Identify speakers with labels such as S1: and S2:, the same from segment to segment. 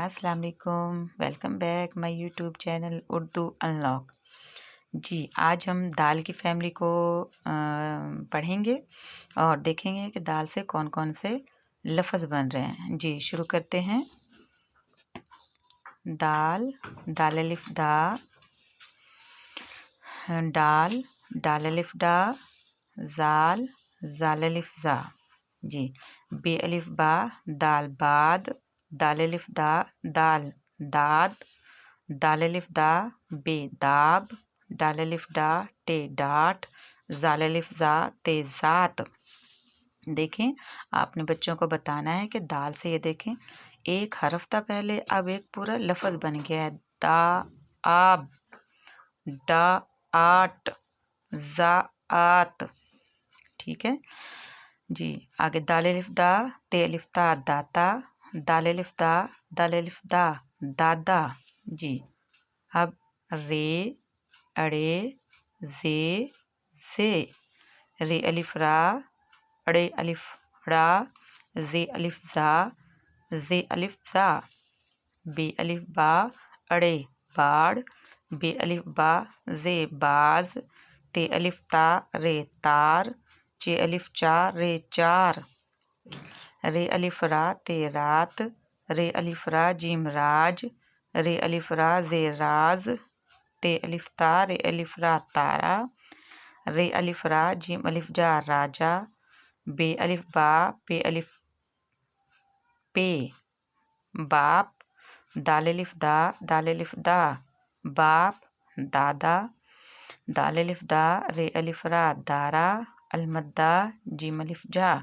S1: अस्सलाम वालेकुम, welcome back my YouTube channel Urdu unlock. जी, आज हम दाल की फैमिली को पढ़ेंगे और देखेंगे कि दाल से कौन कौन से लफ्ज़ बन रहे हैं। जी, शुरू करते हैं। दाल, दाल अलिफ दा, डाल, डाल अलिफ डा, जाल, जाल अलिफ जा। जी, बे अलिफ बा, दाल बाद, दाल अलिफ दा, दाल दाद, दाल अलिफ दा, बे दाब, दाल अलिफ डा, टे डाट, जाल अलिफ जा, ते जात। देखें, आपने बच्चों को बताना है कि दाल से ये देखें एक हरफ था पहले, अब एक पूरा लफ्ज़ बन गया है। दा आब, डा आट, जा आत। ठीक है जी। आगे दाल अलिफ दा, ते अलिफ ता, दाता, दाल अलिफ दा, दाल अलिफ दा, दादा। जी, अब रे, अड़े, जे, से, रे अलिफ रा, अड़े अलिफ रा, जे अलिफ जा, जे अलिफ जा, बे अलिफ बा, अड़े बाड़, बे अलिफ बा, जे बाज, ते अलिफ ता, रे तार, चे अलिफ चा, रे चार, रे अलिफ रा, ते रात, रे अलिफ रा, जीम राज, रे अलिफ रा, जे राज, ते अलिफ ता, रे अलिफ रा, तारा, रे अलिफ रा, जीम अलिफ जा, राजा, बे अलिफ बा, पे अलिफ पे, बाप, दाल अलिफ दा, दाल अलिफ दा, बाप, दादा, दाल अलिफ दा, रे अलिफ रा, दारा, अलमद्दा, जीम अलिफ जा,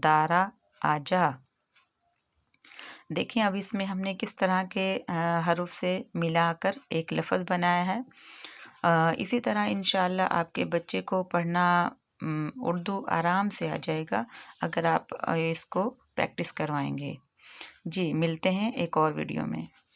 S1: दारा आजा। देखिए, अब इसमें हमने किस तरह के हरूफ से मिलाकर एक लफ्ज़ बनाया है। इसी तरह इंशाअल्लाह आपके बच्चे को पढ़ना उर्दू आराम से आ जाएगा अगर आप इसको प्रैक्टिस करवाएंगे। जी, मिलते हैं एक और वीडियो में।